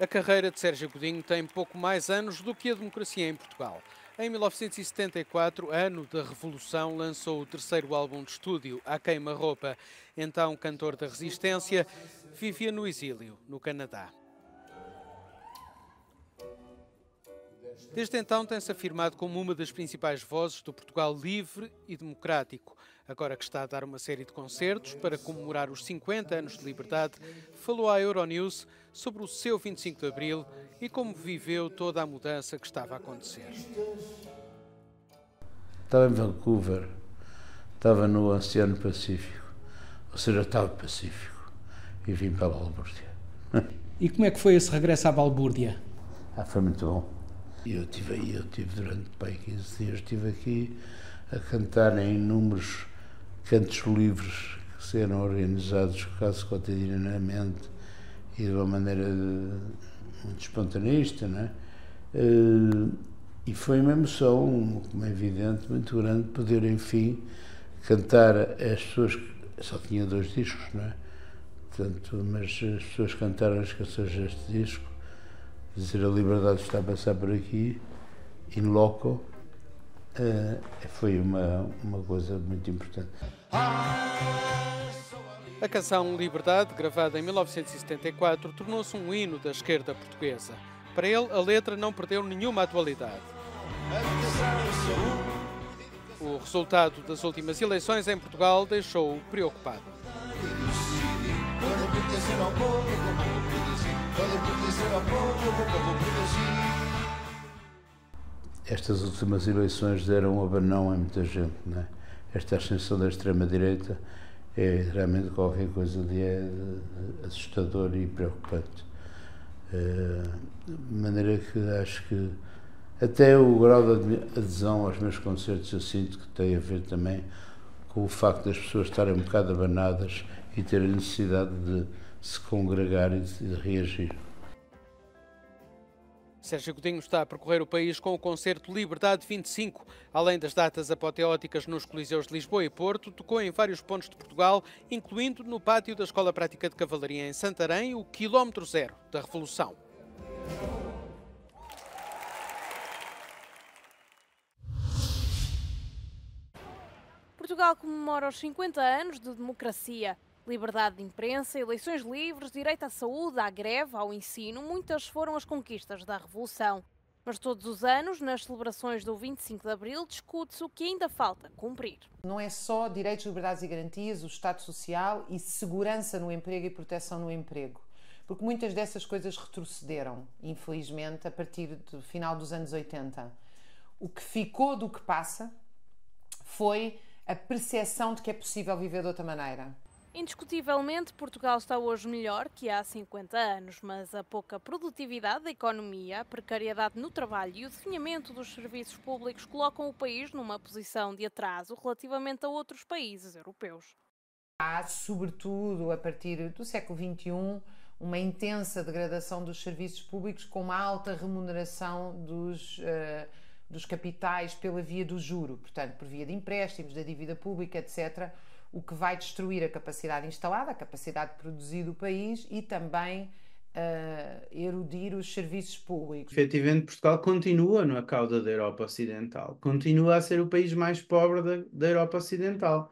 A carreira de Sérgio Godinho tem pouco mais anos do que a democracia em Portugal. Em 1974, ano da Revolução, lançou o terceiro álbum de estúdio, A Queima-Roupa. Então, cantor da resistência, vivia no exílio, no Canadá. Desde então tem-se afirmado como uma das principais vozes do Portugal livre e democrático. Agora que está a dar uma série de concertos para comemorar os 50 anos de liberdade, falou à Euronews sobre o seu 25 de Abril e como viveu toda a mudança que estava a acontecer. Estava em Vancouver, estava no Oceano Pacífico, ou seja, estava pacífico, e vim para a Balbúrdia. E como é que foi esse regresso à Balbúrdia? Foi muito bom. Eu tive durante bem 15 dias, estive aqui a cantar em inúmeros cantos livres que eram organizados quase cotidianamente e de uma maneira muito espontaneista, não é? E foi uma emoção, como é evidente, muito grande poder, enfim, cantar às pessoas que só tinha 2 discos, não é? Portanto, mas as pessoas cantaram as canções deste disco, dizer a liberdade está a passar por aqui, in loco, foi uma coisa muito importante. A canção Liberdade, gravada em 1974, tornou-se um hino da esquerda portuguesa. Para ele, a letra não perdeu nenhuma atualidade. O resultado das últimas eleições em Portugal deixou-o preocupado. Estas últimas eleições deram um abanão a muita gente, não é? Esta ascensão da extrema-direita é realmente qualquer coisa de assustador e preocupante. De maneira que acho que até o grau de adesão aos meus concertos eu sinto que tem a ver também com o facto das pessoas estarem um bocado abanadas e terem necessidade de se congregar e de reagir. Sérgio Godinho está a percorrer o país com o concerto Liberdade 25. Além das datas apoteóticas nos Coliseus de Lisboa e Porto, tocou em vários pontos de Portugal, incluindo no pátio da Escola Prática de Cavalaria em Santarém, o quilómetro zero da Revolução. Portugal comemora os 50 anos de democracia. Liberdade de imprensa, eleições livres, direito à saúde, à greve, ao ensino, muitas foram as conquistas da Revolução. Mas todos os anos, nas celebrações do 25 de Abril, discute-se o que ainda falta cumprir. Não é só direitos, liberdades e garantias, o Estado Social e segurança no emprego e proteção no emprego. Porque muitas dessas coisas retrocederam, infelizmente, a partir do final dos anos 80. O que ficou do que passa foi a percepção de que é possível viver de outra maneira. Indiscutivelmente, Portugal está hoje melhor que há 50 anos, mas a pouca produtividade da economia, a precariedade no trabalho e o definhamento dos serviços públicos colocam o país numa posição de atraso relativamente a outros países europeus. Há, sobretudo a partir do século XXI, uma intensa degradação dos serviços públicos com uma alta remuneração dos capitais pela via do juro, portanto, por via de empréstimos, da dívida pública, etc., o que vai destruir a capacidade instalada, a capacidade de produzir do país e também erudir os serviços públicos. Efetivamente, Portugal continua na cauda da Europa Ocidental, continua a ser o país mais pobre da Europa Ocidental.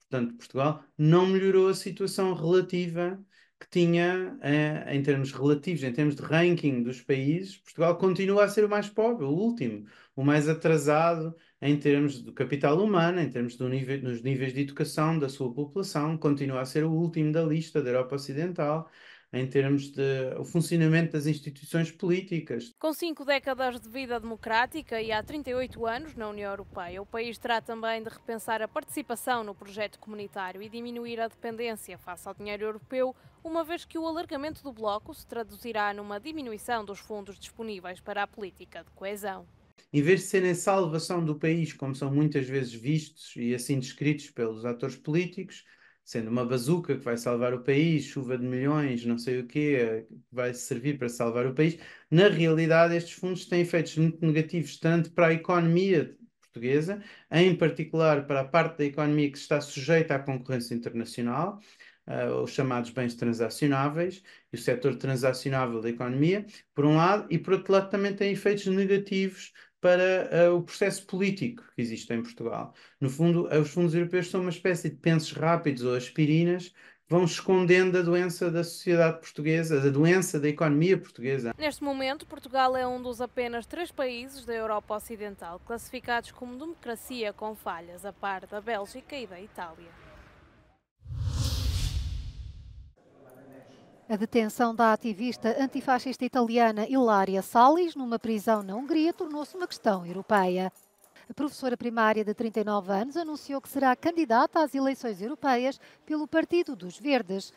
Portanto, Portugal não melhorou a situação relativa que tinha em termos relativos, em termos de ranking dos países. Portugal continua a ser o mais pobre, o último, o mais atrasado em termos do capital humano, em termos nos níveis de educação da sua população, continua a ser o último da lista da Europa Ocidental, em termos de o funcionamento das instituições políticas. Com 5 décadas de vida democrática e há 38 anos na União Europeia, o país terá também de repensar a participação no projeto comunitário e diminuir a dependência face ao dinheiro europeu, uma vez que o alargamento do bloco se traduzirá numa diminuição dos fundos disponíveis para a política de coesão. Em vez de serem salvação do país, como são muitas vezes vistos e assim descritos pelos atores políticos, sendo uma bazuca que vai salvar o país, chuva de milhões, não sei o quê, que vai servir para salvar o país, na realidade estes fundos têm efeitos muito negativos, tanto para a economia portuguesa, em particular para a parte da economia que está sujeita à concorrência internacional, os chamados bens transacionáveis e o setor transacionável da economia, por um lado, e por outro lado também tem efeitos negativos para o processo político que existe em Portugal. No fundo, os fundos europeus são uma espécie de pensos rápidos ou aspirinas que vão escondendo a doença da sociedade portuguesa, a doença da economia portuguesa. Neste momento, Portugal é um dos apenas 3 países da Europa Ocidental classificados como democracia com falhas, a par da Bélgica e da Itália. A detenção da ativista antifascista italiana Ilaria Salis numa prisão na Hungria tornou-se uma questão europeia. A professora primária de 39 anos anunciou que será candidata às eleições europeias pelo Partido dos Verdes.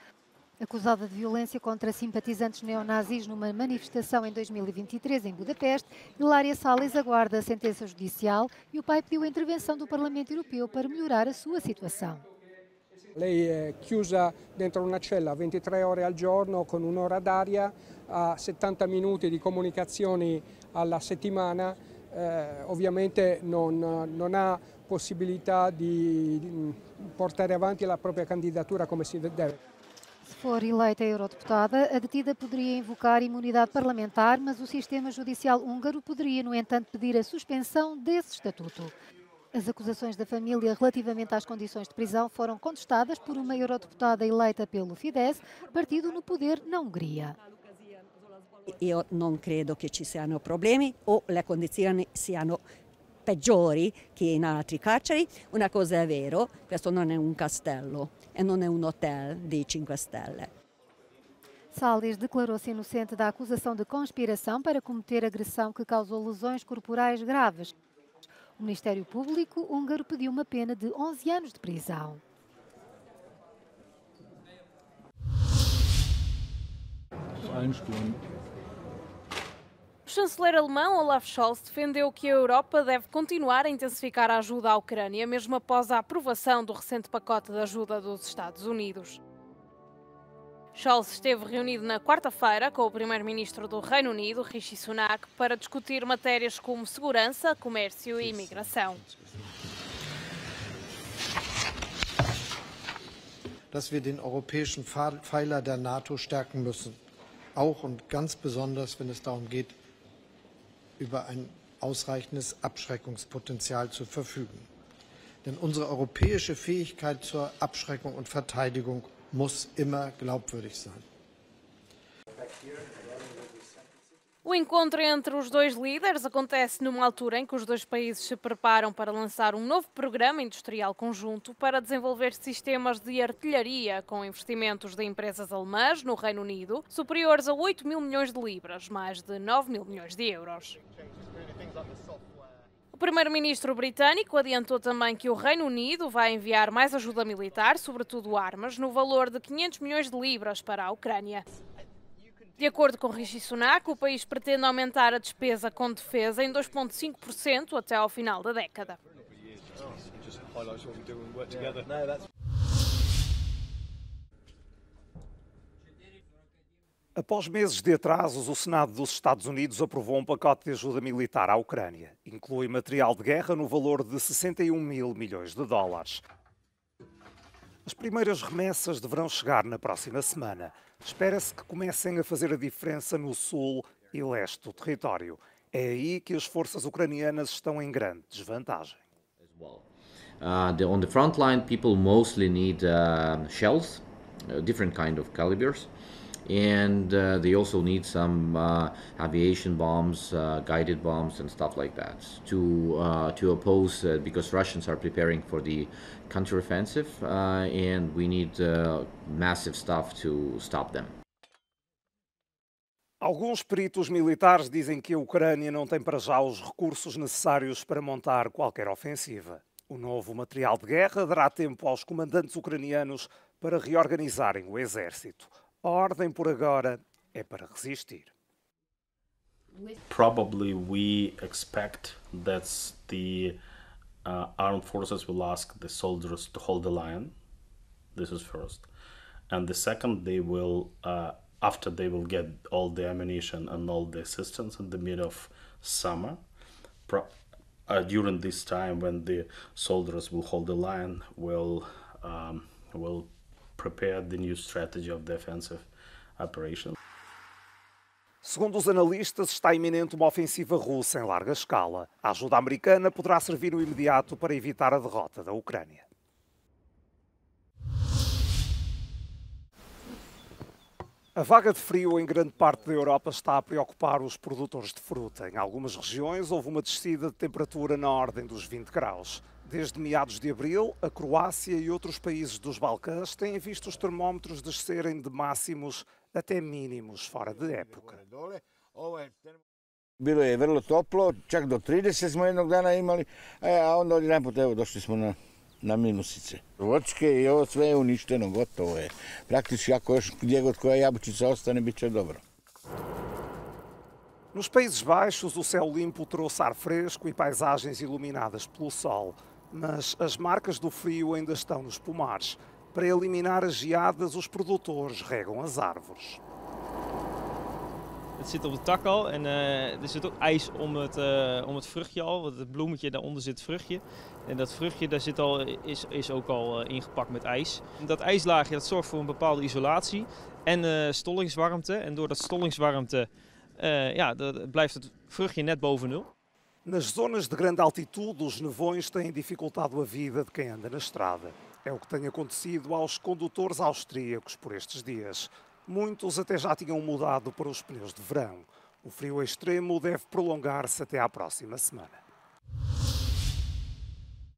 Acusada de violência contra simpatizantes neonazis numa manifestação em 2023 em Budapeste, Ilaria Salis aguarda a sentença judicial e o pai pediu a intervenção do Parlamento Europeu para melhorar a sua situação. Lei è chiusa dentro una cella 23 ore al giorno con un'ora d'aria, a 70 minuti di comunicazioni alla settimana, ovviamente non ha possibilità di portare avanti la propria candidatura come si deve. Se for eleita eurodeputada, a detida poderia invocar imunidade parlamentar, mas o sistema judicial húngaro poderia, no entanto, pedir a suspensão desse estatuto. As acusações da família relativamente às condições de prisão foram contestadas por uma eurodeputada eleita pelo Fidesz, partido no poder na Hungria. Io non credo che ci siano problemi o le condizioni siano peggiori che in altri carceri. Una cosa è vero, questo non è un castello e non è un hotel di 5 stelle. Salis declarou-se inocente da acusação de conspiração para cometer agressão que causou lesões corporais graves. O Ministério Público húngaro pediu uma pena de 11 anos de prisão. O chanceler alemão Olaf Scholz defendeu que a Europa deve continuar a intensificar a ajuda à Ucrânia, mesmo após a aprovação do recente pacote de ajuda dos Estados Unidos. Scholz esteve reunido na quarta-feira com o primeiro-ministro do Reino Unido, Rishi Sunak, para discutir matérias como segurança, comércio e imigração. Dass wir den europäischen Pfeiler der NATO stärken müssen, auch und ganz besonders, wenn es darum geht, über ein ausreichendes Abschreckungspotenzial zu verfügen. Denn unsere europäische Fähigkeit zur Abschreckung und Verteidigung muss immer glaubwürdig sein. O encontro entre os dois líderes acontece numa altura em que os dois países se preparam para lançar um novo programa industrial conjunto para desenvolver sistemas de artilharia com investimentos de empresas alemãs no Reino Unido superiores a 8 mil milhões de libras, mais de 9 mil milhões de euros. O primeiro-ministro britânico adiantou também que o Reino Unido vai enviar mais ajuda militar, sobretudo armas, no valor de 500 milhões de libras para a Ucrânia. De acordo com Rishi Sunak, o país pretende aumentar a despesa com defesa em 2,5% até ao final da década. Após meses de atrasos, o Senado dos Estados Unidos aprovou um pacote de ajuda militar à Ucrânia. Inclui material de guerra no valor de 61 mil milhões de dólares. As primeiras remessas deverão chegar na próxima semana. Espera-se que comecem a fazer a diferença no sul e leste do território. É aí que as forças ucranianas estão em grande desvantagem. On the front line, people mostly need shells, different kind of calibers. And they also need some aviation bombs, guided bombs and stuff like that to oppose, because Russians are preparing for the counteroffensive and we need massive stuff to stop them. Alguns peritos militares dizem que a Ucrânia não tem para já os recursos necessários para montar qualquer ofensiva. O novo material de guerra dará tempo aos comandantes ucranianos para reorganizarem o exército. A ordem por agora é para resistir. Probably we expect that the armed forces will ask the soldiers to hold the line. This is first. And the second, they will, after they will get all the ammunition and all the assistance in the middle of summer, during this time when the soldiers will hold the line, will prepared the new strategy of defensive operation. Segundo os analistas, está iminente uma ofensiva russa em larga escala. A ajuda americana poderá servir no imediato para evitar a derrota da Ucrânia. A vaga de frio em grande parte da Europa está a preocupar os produtores de fruta. Em algumas regiões houve uma descida de temperatura na ordem dos 20 graus. Desde meados de abril, a Croácia e outros países dos Balcãs têm visto os termómetros descerem de máximos até mínimos fora de época. Bilo je vrlo toplo, čak do 30 smo jednog dana imali, a onda odjedanput evo došli smo na minusice. Voćke i ovo sve je uništeno, gotovo je. Praktički ako još gdje god koja jabučica ostane, bit će dobro. Nos Países Baixos, o céu limpo trouxe ar fresco e paisagens iluminadas pelo sol. Mas as marcas do frio ainda estão nos pomares. Para eliminar as geadas, os produtores regam as árvores. Het zit op de tak al en er zit ook ijs om het vruchtje al. Want het bloemetje, daaronder zit het vruchtje. En dat vruchtje daar is ook al ingepakt met ijs. Dat ijslaagje dat zorgt voor een bepaalde isolatie en stollingswarmte. En door dat stollingswarmte blijft het vruchtje net boven nul. Nas zonas de grande altitude, os nevões têm dificultado a vida de quem anda na estrada. É o que tem acontecido aos condutores austríacos por estes dias. Muitos até já tinham mudado para os pneus de verão. O frio extremo deve prolongar-se até à próxima semana.